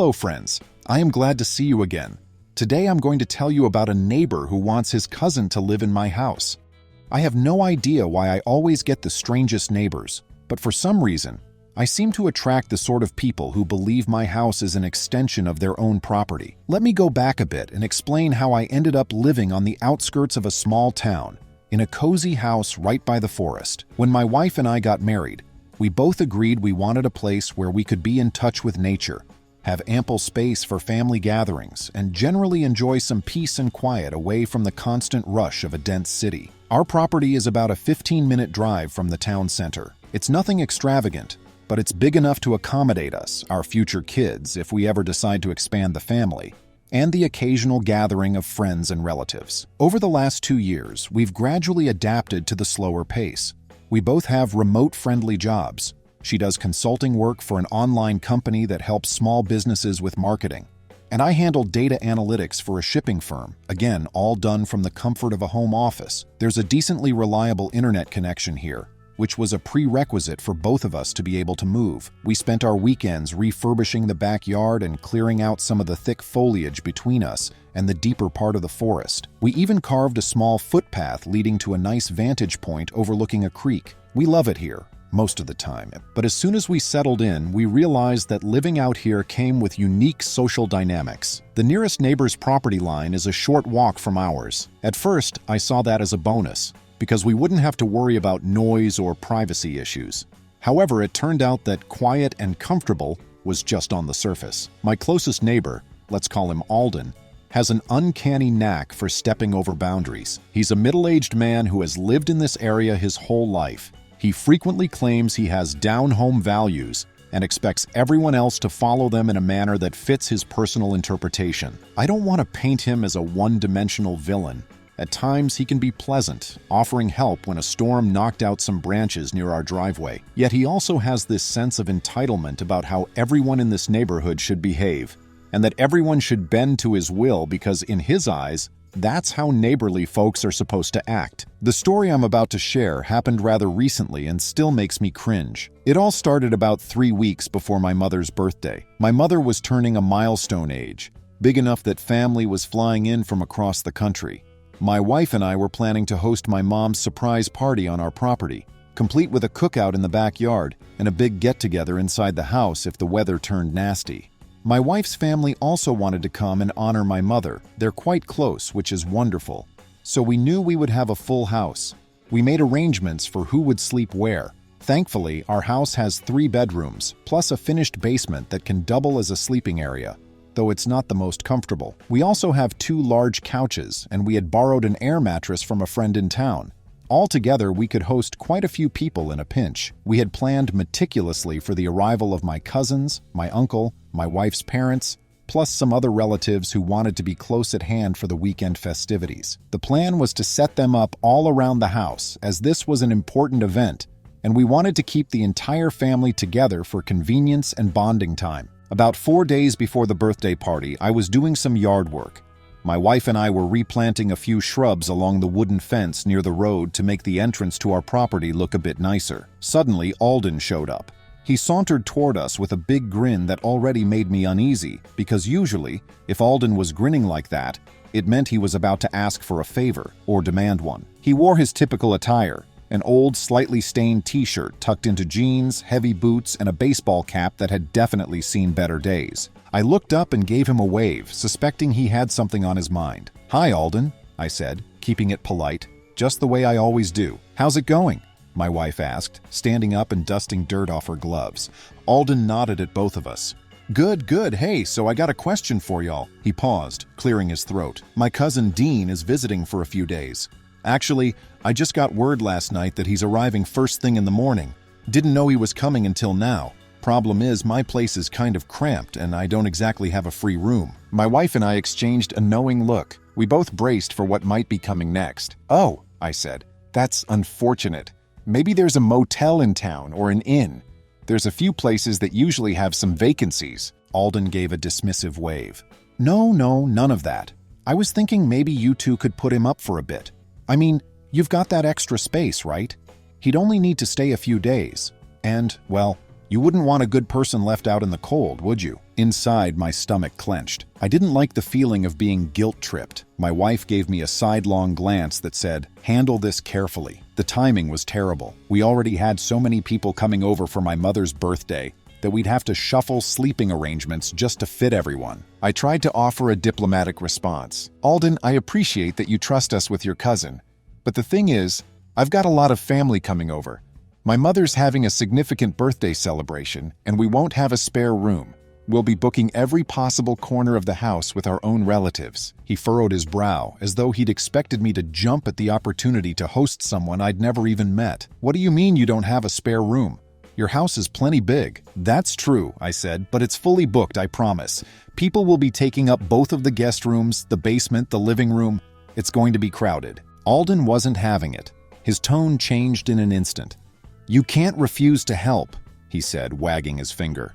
Hello friends, I am glad to see you again. Today I'm going to tell you about a neighbor who wants his cousin to live in my house. I have no idea why I always get the strangest neighbors, but for some reason, I seem to attract the sort of people who believe my house is an extension of their own property. Let me go back a bit and explain how I ended up living on the outskirts of a small town, in a cozy house right by the forest. When my wife and I got married, we both agreed we wanted a place where we could be in touch with nature, have ample space for family gatherings, and generally enjoy some peace and quiet away from the constant rush of a dense city. Our property is about a 15-minute drive from the town center. It's nothing extravagant, but it's big enough to accommodate us, our future kids, if we ever decide to expand the family, and the occasional gathering of friends and relatives. Over the last 2 years, we've gradually adapted to the slower pace. We both have remote-friendly jobs. She does consulting work for an online company that helps small businesses with marketing, and I handle data analytics for a shipping firm, again, all done from the comfort of a home office. There's a decently reliable internet connection here, which was a prerequisite for both of us to be able to move. We spent our weekends refurbishing the backyard and clearing out some of the thick foliage between us and the deeper part of the forest. We even carved a small footpath leading to a nice vantage point overlooking a creek. We love it here, most of the time. But as soon as we settled in, we realized that living out here came with unique social dynamics. The nearest neighbor's property line is a short walk from ours. At first, I saw that as a bonus, because we wouldn't have to worry about noise or privacy issues. However, it turned out that quiet and comfortable was just on the surface. My closest neighbor, let's call him Alden, has an uncanny knack for stepping over boundaries. He's a middle-aged man who has lived in this area his whole life. He frequently claims he has down-home values and expects everyone else to follow them in a manner that fits his personal interpretation. I don't want to paint him as a one-dimensional villain. At times, he can be pleasant, offering help when a storm knocked out some branches near our driveway. Yet he also has this sense of entitlement about how everyone in this neighborhood should behave, and that everyone should bend to his will because, in his eyes, that's how neighborly folks are supposed to act. The story I'm about to share happened rather recently and still makes me cringe. It all started about 3 weeks before my mother's birthday. My mother was turning a milestone age, big enough that family was flying in from across the country. My wife and I were planning to host my mom's surprise party on our property, complete with a cookout in the backyard and a big get-together inside the house if the weather turned nasty. My wife's family also wanted to come and honor my mother. They're quite close, which is wonderful. So we knew we would have a full house. We made arrangements for who would sleep where. Thankfully, our house has 3 bedrooms, plus a finished basement that can double as a sleeping area, though it's not the most comfortable. We also have 2 large couches, and we had borrowed an air mattress from a friend in town. Altogether, we could host quite a few people in a pinch. We had planned meticulously for the arrival of my cousins, my uncle, my wife's parents, plus some other relatives who wanted to be close at hand for the weekend festivities. The plan was to set them up all around the house, as this was an important event, and we wanted to keep the entire family together for convenience and bonding time. About 4 days before the birthday party, I was doing some yard work. My wife and I were replanting a few shrubs along the wooden fence near the road to make the entrance to our property look a bit nicer. Suddenly, Alden showed up. He sauntered toward us with a big grin that already made me uneasy, because usually, if Alden was grinning like that, it meant he was about to ask for a favor or demand one. He wore his typical attire, an old, slightly stained t-shirt tucked into jeans, heavy boots, and a baseball cap that had definitely seen better days. I looked up and gave him a wave, suspecting he had something on his mind. "Hi, Alden," I said, keeping it polite, just the way I always do. "How's it going?" my wife asked, standing up and dusting dirt off her gloves. Alden nodded at both of us. "Good, good. Hey, so I got a question for y'all." He paused, clearing his throat. "My cousin Dean is visiting for a few days. Actually, I just got word last night that he's arriving first thing in the morning. Didn't know he was coming until now. Problem is, my place is kind of cramped and I don't exactly have a free room." My wife and I exchanged a knowing look. We both braced for what might be coming next. "Oh," I said, "that's unfortunate. Maybe there's a motel in town or an inn. There's a few places that usually have some vacancies." Alden gave a dismissive wave. No, none of that. I was thinking maybe you two could put him up for a bit. I mean, you've got that extra space, right? He'd only need to stay a few days. And, well, you wouldn't want a good person left out in the cold, would you?" Inside, my stomach clenched. I didn't like the feeling of being guilt-tripped. My wife gave me a sidelong glance that said, "Handle this carefully." The timing was terrible. We already had so many people coming over for my mother's birthday that we'd have to shuffle sleeping arrangements just to fit everyone. I tried to offer a diplomatic response. "Alden, I appreciate that you trust us with your cousin. But the thing is, I've got a lot of family coming over. My mother's having a significant birthday celebration, and we won't have a spare room. We'll be booking every possible corner of the house with our own relatives." He furrowed his brow, as though he'd expected me to jump at the opportunity to host someone I'd never even met. "What do you mean you don't have a spare room? Your house is plenty big." "That's true," I said, "but it's fully booked, I promise. People will be taking up both of the guest rooms, the basement, the living room. It's going to be crowded." Alden wasn't having it. His tone changed in an instant. "You can't refuse to help," he said, wagging his finger.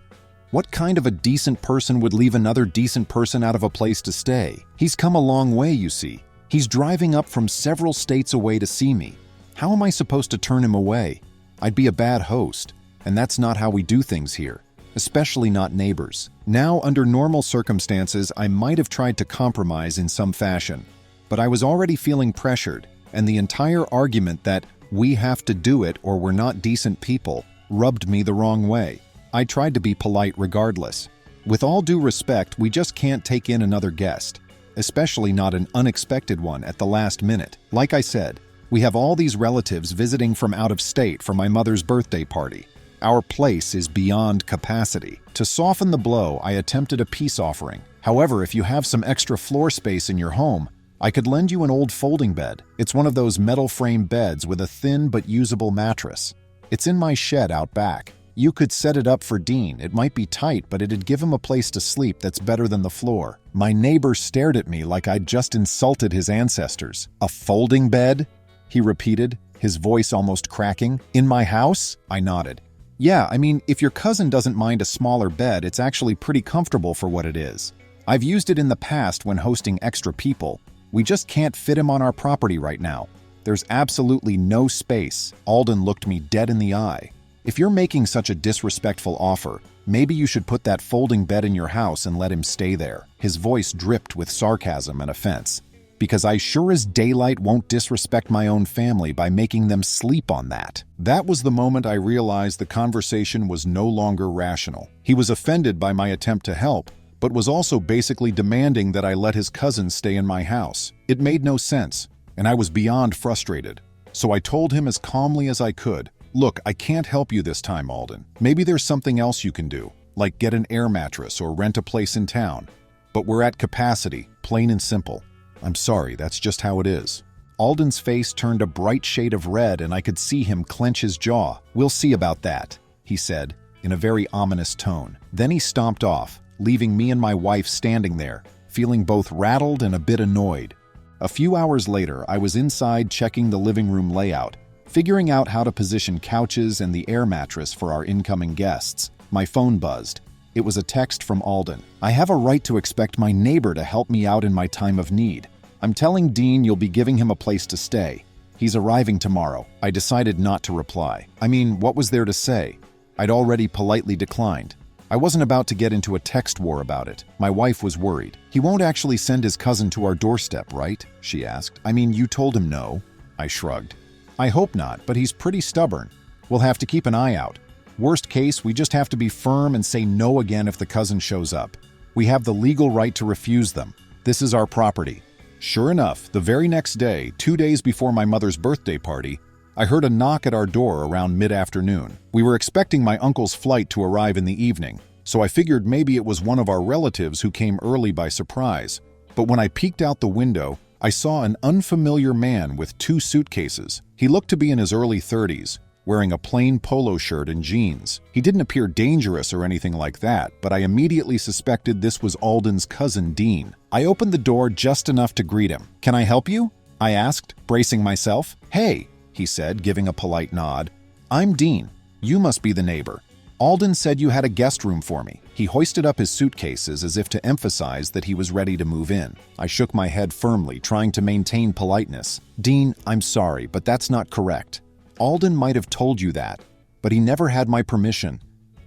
"What kind of a decent person would leave another decent person out of a place to stay? He's come a long way, you see. He's driving up from several states away to see me. How am I supposed to turn him away? I'd be a bad host, and that's not how we do things here, especially not neighbors." Now, under normal circumstances, I might have tried to compromise in some fashion, but I was already feeling pressured, and the entire argument that we have to do it or we're not decent people rubbed me the wrong way. I tried to be polite regardless. "With all due respect, we just can't take in another guest, especially not an unexpected one at the last minute. Like I said, we have all these relatives visiting from out of state for my mother's birthday party. Our place is beyond capacity." To soften the blow, I attempted a peace offering. "However, if you have some extra floor space in your home, I could lend you an old folding bed. It's one of those metal frame beds with a thin but usable mattress. It's in my shed out back. You could set it up for Dean. It might be tight, but it'd give him a place to sleep that's better than the floor." My neighbor stared at me like I'd just insulted his ancestors. "A folding bed?" he repeated, his voice almost cracking. "In my house?" I nodded. "Yeah, I mean, if your cousin doesn't mind a smaller bed, it's actually pretty comfortable for what it is. I've used it in the past when hosting extra people. We just can't fit him on our property right now. There's absolutely no space." Alden looked me dead in the eye. "If you're making such a disrespectful offer, maybe you should put that folding bed in your house and let him stay there." His voice dripped with sarcasm and offense. "Because I sure as daylight won't disrespect my own family by making them sleep on that." That was the moment I realized the conversation was no longer rational. He was offended by my attempt to help, but was also basically demanding that I let his cousin stay in my house. It made no sense, and I was beyond frustrated. So I told him as calmly as I could, "Look, I can't help you this time, Alden. Maybe there's something else you can do, like get an air mattress or rent a place in town. But we're at capacity, plain and simple. I'm sorry, that's just how it is." Alden's face turned a bright shade of red and I could see him clench his jaw. "We'll see about that," he said, in a very ominous tone. Then he stomped off, leaving me and my wife standing there, feeling both rattled and a bit annoyed. A few hours later, I was inside checking the living room layout, figuring out how to position couches and the air mattress for our incoming guests. My phone buzzed. It was a text from Alden. "I have a right to expect my neighbor to help me out in my time of need. I'm telling Dean you'll be giving him a place to stay. He's arriving tomorrow." I decided not to reply. I mean, what was there to say? I'd already politely declined. I wasn't about to get into a text war about it. My wife was worried. "He won't actually send his cousin to our doorstep, right?" she asked. "I mean, you told him no." I shrugged. "I hope not, but he's pretty stubborn. We'll have to keep an eye out. Worst case, we just have to be firm and say no again if the cousin shows up. We have the legal right to refuse them. This is our property." Sure enough, the very next day, 2 days before my mother's birthday party, I heard a knock at our door around mid-afternoon. We were expecting my uncle's flight to arrive in the evening, so I figured maybe it was one of our relatives who came early by surprise. But when I peeked out the window, I saw an unfamiliar man with 2 suitcases. He looked to be in his early 30s, wearing a plain polo shirt and jeans. He didn't appear dangerous or anything like that, but I immediately suspected this was Alden's cousin Dean. I opened the door just enough to greet him. "Can I help you?" I asked, bracing myself. "Hey," he said, giving a polite nod. "I'm Dean. You must be the neighbor. Alden said you had a guest room for me." He hoisted up his suitcases as if to emphasize that he was ready to move in. I shook my head firmly, trying to maintain politeness. "Dean, I'm sorry, but that's not correct. Alden might have told you that, but he never had my permission.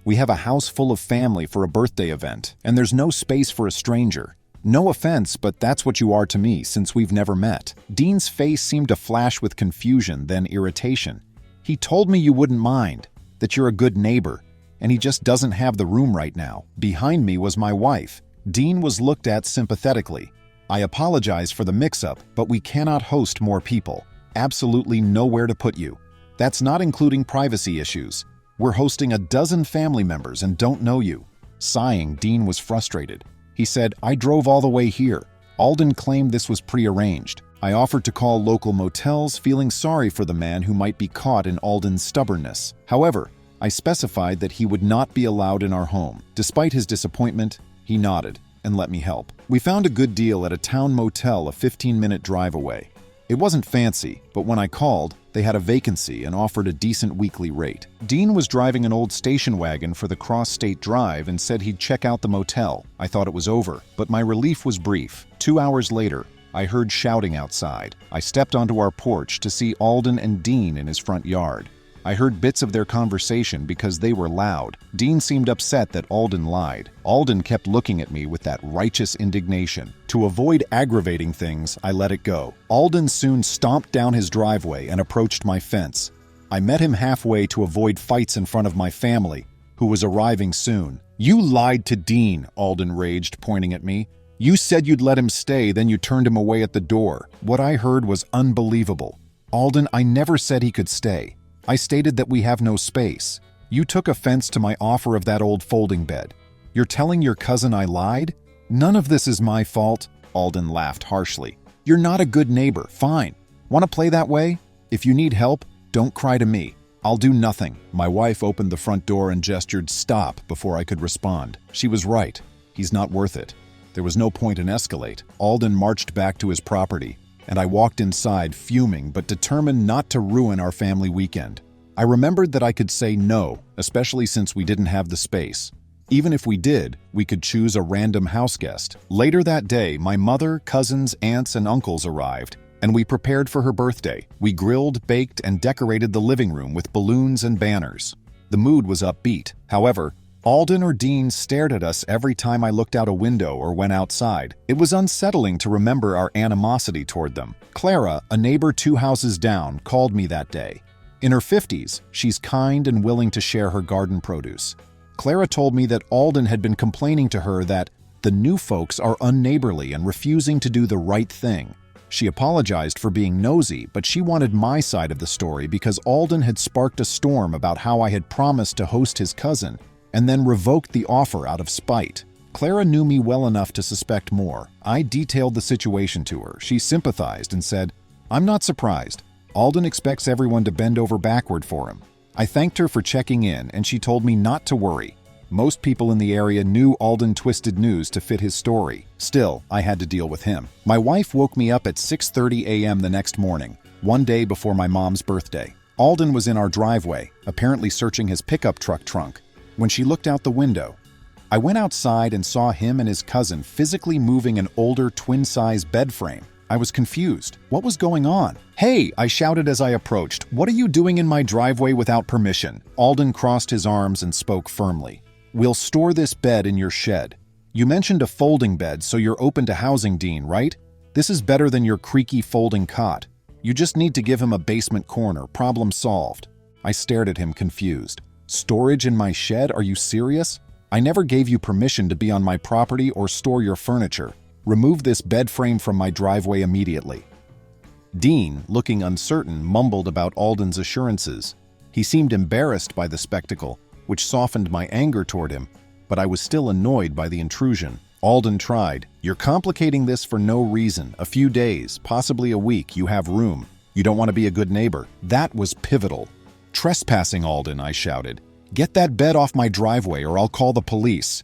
We have a house full of family for a birthday event, and there's no space for a stranger. No offense, but that's what you are to me since we've never met." Dean's face seemed to flash with confusion, then irritation. "He told me you wouldn't mind, that you're a good neighbor, and he just doesn't have the room right now." Behind me was my wife. Dean was looked at sympathetically. "I apologize for the mix-up, but we cannot host more people. Absolutely nowhere to put you. That's not including privacy issues. We're hosting a dozen family members and don't know you." Sighing, Dean was frustrated. He said, "I drove all the way here." Alden claimed this was prearranged. I offered to call local motels, feeling sorry for the man who might be caught in Alden's stubbornness. However, I specified that he would not be allowed in our home. Despite his disappointment, he nodded and let me help. We found a good deal at a town motel a 15-minute drive away. It wasn't fancy, but when I called, they had a vacancy and offered a decent weekly rate. Dean was driving an old station wagon for the cross-state drive and said he'd check out the motel. I thought it was over, but my relief was brief. 2 hours later, I heard shouting outside. I stepped onto our porch to see Alden and Dean in his front yard. I heard bits of their conversation because they were loud. Dean seemed upset that Alden lied. Alden kept looking at me with that righteous indignation. To avoid aggravating things, I let it go. Alden soon stomped down his driveway and approached my fence. I met him halfway to avoid fights in front of my family, who was arriving soon. "You lied to Dean," Alden raged, pointing at me. "You said you'd let him stay, then you turned him away at the door." What I heard was unbelievable. "Alden, I never said he could stay. I stated that we have no space. You took offense to my offer of that old folding bed. You're telling your cousin I lied? None of this is my fault." Alden laughed harshly. "You're not a good neighbor. Fine. Want to play that way? If you need help, don't cry to me. I'll do nothing." My wife opened the front door and gestured stop before I could respond. She was right. He's not worth it. There was no point in escalate. Alden marched back to his property, and I walked inside fuming but determined not to ruin our family weekend. I remembered that I could say no, especially since we didn't have the space. Even if we did, we could choose a random house guest. Later that day, my mother, cousins, aunts, and uncles arrived, and we prepared for her birthday. We grilled, baked, and decorated the living room with balloons and banners. The mood was upbeat. However, Alden or Dean stared at us every time I looked out a window or went outside. It was unsettling to remember our animosity toward them. Clara, a neighbor 2 houses down, called me that day. In her 50s, she's kind and willing to share her garden produce. Clara told me that Alden had been complaining to her that the new folks are unneighborly and refusing to do the right thing. She apologized for being nosy, but she wanted my side of the story because Alden had sparked a storm about how I had promised to host his cousin and then revoked the offer out of spite. Clara knew me well enough to suspect more. I detailed the situation to her. She sympathized and said, "I'm not surprised. Alden expects everyone to bend over backward for him." I thanked her for checking in, and she told me not to worry. Most people in the area knew Alden twisted news to fit his story. Still, I had to deal with him. My wife woke me up at 6:30 a.m. the next morning, one day before my mom's birthday. Alden was in our driveway, apparently searching his pickup truck trunk. When she looked out the window, I went outside and saw him and his cousin physically moving an older twin-size bed frame. I was confused. What was going on? "Hey!" I shouted as I approached. "What are you doing in my driveway without permission?" Alden crossed his arms and spoke firmly. "We'll store this bed in your shed. You mentioned a folding bed, so you're open to housing Dean, right? This is better than your creaky folding cot. You just need to give him a basement corner. Problem solved." I stared at him confused. "Storage in my shed? Are you serious? I never gave you permission to be on my property or store your furniture. Remove this bed frame from my driveway immediately." Dean, looking uncertain, mumbled about Alden's assurances. He seemed embarrassed by the spectacle, which softened my anger toward him, but I was still annoyed by the intrusion. Alden tried. "You're complicating this for no reason. A few days, possibly a week, you have room. You don't want to be a good neighbor." That was pivotal. "Trespassing, Alden," I shouted. "Get that bed off my driveway or I'll call the police."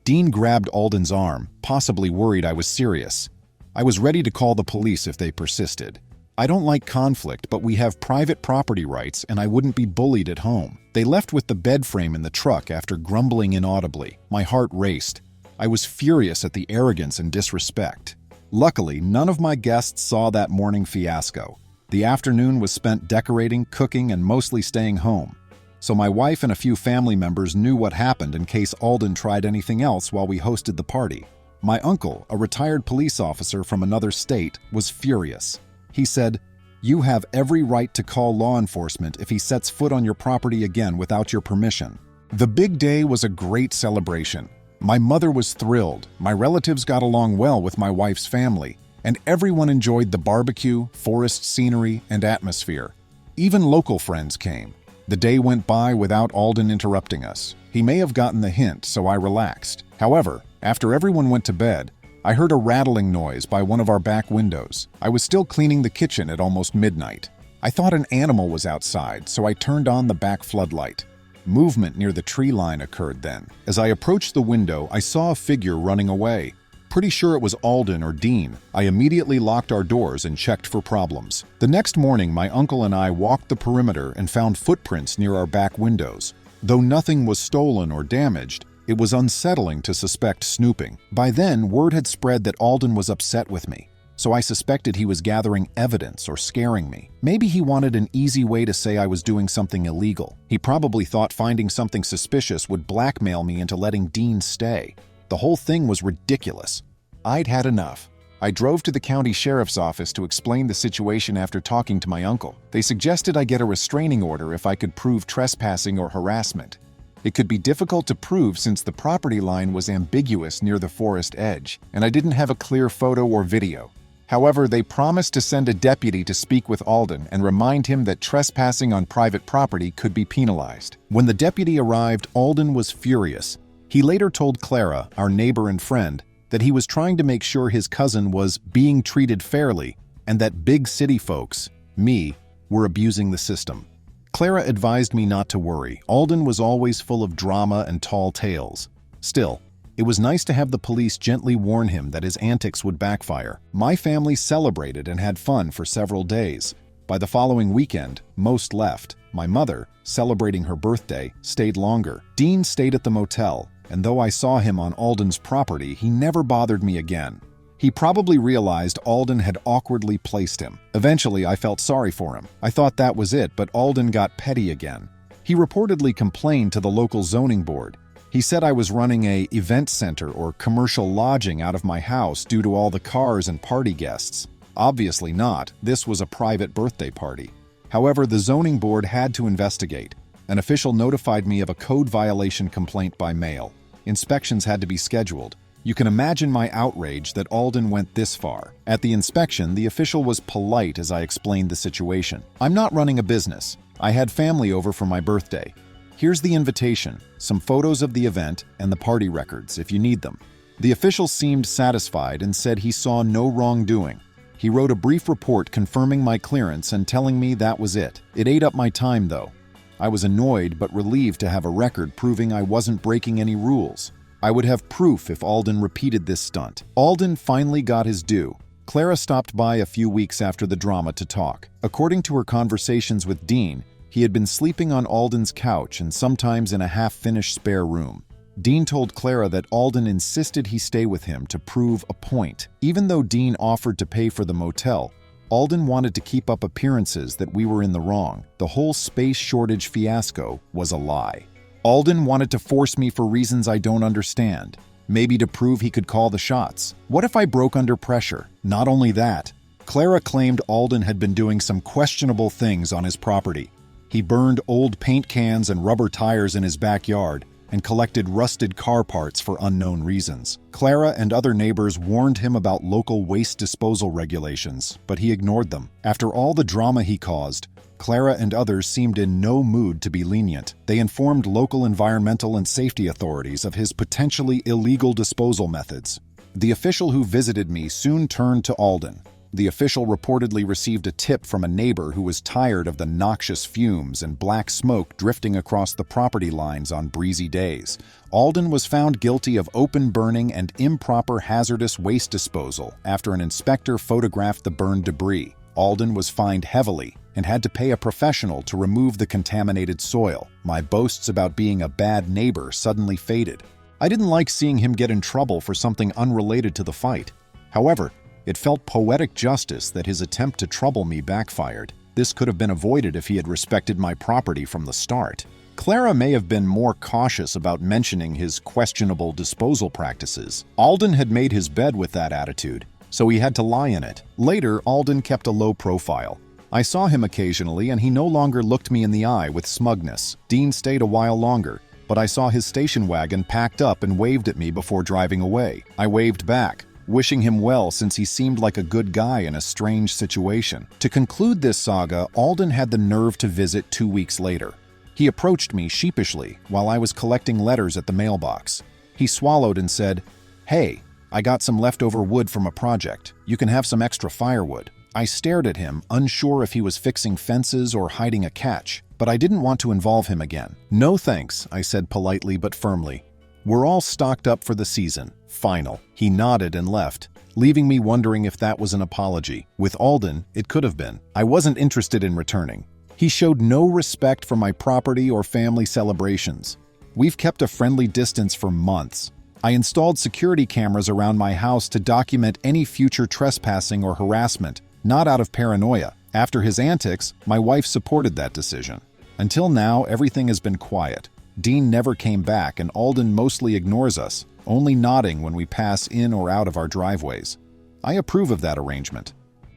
Dean grabbed Alden's arm, possibly worried I was serious. I was ready to call the police if they persisted. I don't like conflict, but we have private property rights and I wouldn't be bullied at home. They left with the bed frame in the truck after grumbling inaudibly. My heart raced. I was furious at the arrogance and disrespect. Luckily, none of my guests saw that morning fiasco. The afternoon was spent decorating, cooking, and mostly staying home. so my wife and a few family members knew what happened in case Alden tried anything else while we hosted the party. My uncle, a retired police officer from another state, was furious. He said, "You have every right to call law enforcement if he sets foot on your property again without your permission." The big day was a great celebration. My mother was thrilled, my relatives got along well with my wife's family, and everyone enjoyed the barbecue, forest scenery, and atmosphere. Even local friends came. The day went by without Alden interrupting us. He may have gotten the hint, so I relaxed. However, after everyone went to bed, I heard a rattling noise by one of our back windows. I was still cleaning the kitchen at almost midnight. I thought an animal was outside, so I turned on the back floodlight. Movement near the tree line occurred then. As I approached the window, I saw a figure running away. Pretty sure it was Alden or Dean. I immediately locked our doors and checked for problems. The next morning, my uncle and I walked the perimeter and found footprints near our back windows. Though nothing was stolen or damaged, it was unsettling to suspect snooping. By then, word had spread that Alden was upset with me, so I suspected he was gathering evidence or scaring me. Maybe he wanted an easy way to say I was doing something illegal. He probably thought finding something suspicious would blackmail me into letting Dean stay. The whole thing was ridiculous. I'd had enough. I drove to the county sheriff's office to explain the situation after talking to my uncle. They suggested I get a restraining order if I could prove trespassing or harassment. It could be difficult to prove since the property line was ambiguous near the forest edge, and I didn't have a clear photo or video. However, they promised to send a deputy to speak with Alden and remind him that trespassing on private property could be penalized. When the deputy arrived, Alden was furious. He later told Clara, our neighbor and friend, that he was trying to make sure his cousin was being treated fairly and that big city folks, me, were abusing the system. Clara advised me not to worry. Alden was always full of drama and tall tales. Still, it was nice to have the police gently warn him that his antics would backfire. My family celebrated and had fun for several days. By the following weekend, most left. My mother, celebrating her birthday, stayed longer. Dean stayed at the motel, and though I saw him on Alden's property, he never bothered me again. He probably realized Alden had awkwardly placed him. Eventually, I felt sorry for him. I thought that was it, but Alden got petty again. He reportedly complained to the local zoning board. He said I was running an event center or commercial lodging out of my house due to all the cars and party guests. Obviously not. This was a private birthday party. However, the zoning board had to investigate. An official notified me of a code violation complaint by mail. Inspections had to be scheduled. You can imagine my outrage that Alden went this far. At the inspection, the official was polite as I explained the situation. "I'm not running a business. I had family over for my birthday. Here's the invitation, some photos of the event, and the party records if you need them." The official seemed satisfied and said he saw no wrongdoing. He wrote a brief report confirming my clearance and telling me that was it. It ate up my time, though. I was annoyed but relieved to have a record proving I wasn't breaking any rules. I would have proof if Alden repeated this stunt. Alden finally got his due. Clara stopped by a few weeks after the drama to talk. According to her conversations with Dean, he had been sleeping on Alden's couch and sometimes in a half-finished spare room. Dean told Clara that Alden insisted he stay with him to prove a point. Even though Dean offered to pay for the motel, Alden wanted to keep up appearances that we were in the wrong. The whole space shortage fiasco was a lie. Alden wanted to force me for reasons I don't understand. Maybe to prove he could call the shots. What if I broke under pressure? Not only that, Clara claimed Alden had been doing some questionable things on his property. He burned old paint cans and rubber tires in his backyard and collected rusted car parts for unknown reasons. Clara and other neighbors warned him about local waste disposal regulations, but he ignored them. After all the drama he caused, Clara and others seemed in no mood to be lenient. They informed local environmental and safety authorities of his potentially illegal disposal methods. The official who visited me soon turned to Alden. The official reportedly received a tip from a neighbor who was tired of the noxious fumes and black smoke drifting across the property lines on breezy days. Alden was found guilty of open burning and improper hazardous waste disposal after an inspector photographed the burned debris. Alden was fined heavily and had to pay a professional to remove the contaminated soil. My boasts about being a bad neighbor suddenly faded. I didn't like seeing him get in trouble for something unrelated to the fight. However, it felt poetic justice that his attempt to trouble me backfired. This could have been avoided if he had respected my property from the start. Clara may have been more cautious about mentioning his questionable disposal practices. Alden had made his bed with that attitude, so he had to lie in it. Later, Alden kept a low profile. I saw him occasionally, and he no longer looked me in the eye with smugness. Dean stayed a while longer, but I saw his station wagon packed up and waved at me before driving away. I waved back, wishing him well since he seemed like a good guy in a strange situation. To conclude this saga, Alden had the nerve to visit 2 weeks later. He approached me sheepishly while I was collecting letters at the mailbox. He swallowed and said, "Hey, I got some leftover wood from a project. You can have some extra firewood." I stared at him, unsure if he was fixing fences or hiding a catch, but I didn't want to involve him again. "No thanks," I said politely but firmly. "We're all stocked up for the season. Final." He nodded and left, leaving me wondering if that was an apology. With Alden, it could have been. I wasn't interested in returning. He showed no respect for my property or family celebrations. We've kept a friendly distance for months. I installed security cameras around my house to document any future trespassing or harassment, not out of paranoia. After his antics, my wife supported that decision. Until now, everything has been quiet. Dean never came back, and Alden mostly ignores us, only nodding when we pass in or out of our driveways. I approve of that arrangement.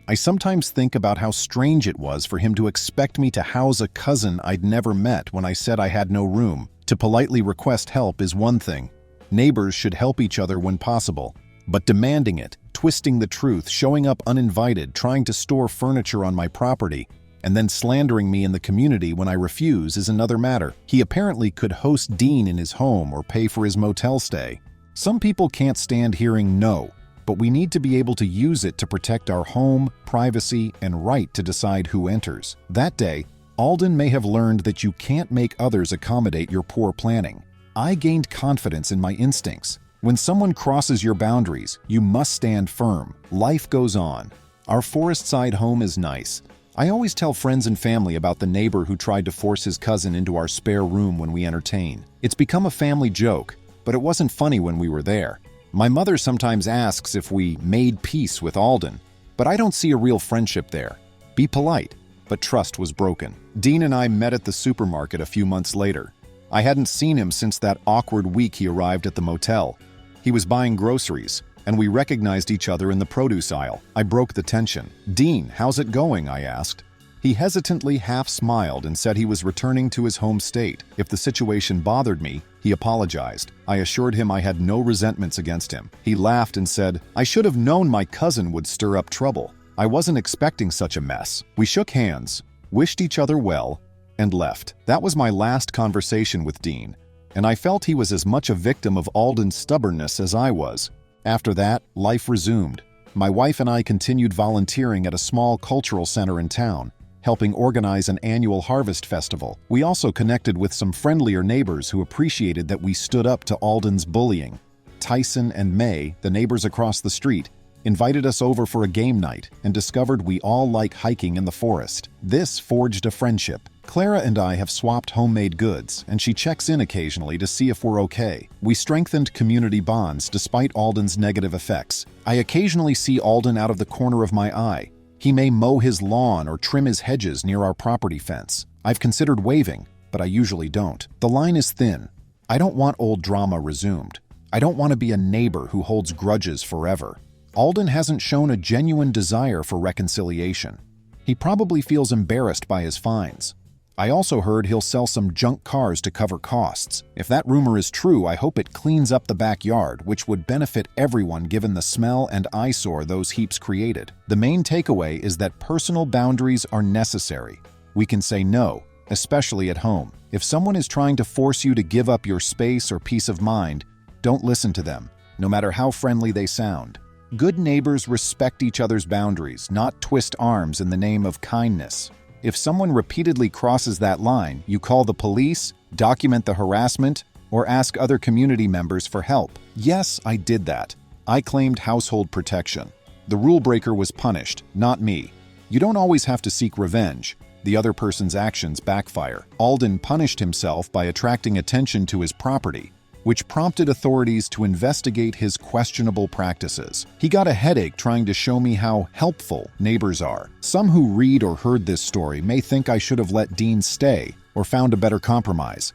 I sometimes think about how strange it was for him to expect me to house a cousin I'd never met when I said I had no room. To politely request help is one thing. Neighbors should help each other when possible. But demanding it, twisting the truth, showing up uninvited, trying to store furniture on my property, and then slandering me in the community when I refuse is another matter. He apparently could host Dean in his home or pay for his motel stay. Some people can't stand hearing no, but we need to be able to use it to protect our home, privacy, and right to decide who enters. That day, Alden may have learned that you can't make others accommodate your poor planning. I gained confidence in my instincts. When someone crosses your boundaries, you must stand firm. Life goes on. Our forest side home is nice. I always tell friends and family about the neighbor who tried to force his cousin into our spare room when we entertain. It's become a family joke, but it wasn't funny when we were there. My mother sometimes asks if we made peace with Alden, but I don't see a real friendship there. Be polite, but trust was broken. Dean and I met at the supermarket a few months later. I hadn't seen him since that awkward week he arrived at the motel. He was buying groceries, and we recognized each other in the produce aisle. I broke the tension. "Dean, how's it going?" I asked. He hesitantly half smiled and said he was returning to his home state. If the situation bothered me, he apologized. I assured him I had no resentments against him. He laughed and said, "I should have known my cousin would stir up trouble. I wasn't expecting such a mess." We shook hands, wished each other well, and left. That was my last conversation with Dean, and I felt he was as much a victim of Alden's stubbornness as I was. After that, life resumed. My wife and I continued volunteering at a small cultural center in town, helping organize an annual harvest festival. We also connected with some friendlier neighbors who appreciated that we stood up to Alden's bullying. Tyson and May, the neighbors across the street, invited us over for a game night and discovered we all like hiking in the forest. This forged a friendship. Clara and I have swapped homemade goods, and she checks in occasionally to see if we're okay. We strengthened community bonds despite Alden's negative effects. I occasionally see Alden out of the corner of my eye. He may mow his lawn or trim his hedges near our property fence. I've considered waving, but I usually don't. The line is thin. I don't want old drama resumed. I don't want to be a neighbor who holds grudges forever. Alden hasn't shown a genuine desire for reconciliation. He probably feels embarrassed by his fines. I also heard he'll sell some junk cars to cover costs. If that rumor is true, I hope it cleans up the backyard, which would benefit everyone given the smell and eyesore those heaps created. The main takeaway is that personal boundaries are necessary. We can say no, especially at home. If someone is trying to force you to give up your space or peace of mind, don't listen to them, no matter how friendly they sound. Good neighbors respect each other's boundaries, not twist arms in the name of kindness. If someone repeatedly crosses that line, you call the police, document the harassment, or ask other community members for help. Yes, I did that. I claimed household protection. The rule breaker was punished, not me. You don't always have to seek revenge. The other person's actions backfire. Alden punished himself by attracting attention to his property, which prompted authorities to investigate his questionable practices. He got a headache trying to show me how helpful neighbors are. Some who read or heard this story may think I should have let Dean stay, or found a better compromise.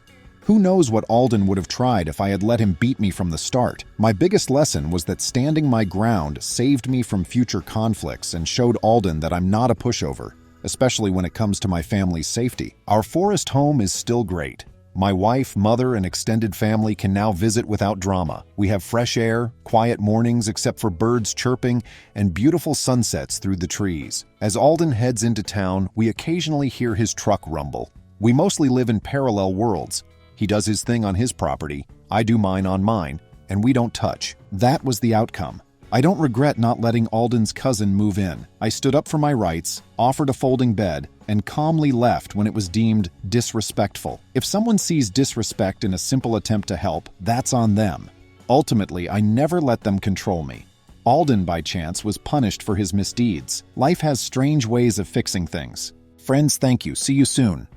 Who knows what Alden would have tried if I had let him beat me from the start? My biggest lesson was that standing my ground saved me from future conflicts and showed Alden that I'm not a pushover, especially when it comes to my family's safety. Our forest home is still great. My wife, mother, and extended family can now visit without drama. We have fresh air, quiet mornings except for birds chirping, and beautiful sunsets through the trees. As Alden heads into town, we occasionally hear his truck rumble. We mostly live in parallel worlds. He does his thing on his property, I do mine on mine, and we don't touch. That was the outcome. I don't regret not letting Alden's cousin move in. I stood up for my rights, offered a folding bed, and calmly left when it was deemed disrespectful. If someone sees disrespect in a simple attempt to help, that's on them. Ultimately, I never let them control me. Alden, by chance, was punished for his misdeeds. Life has strange ways of fixing things. Friends, thank you. See you soon.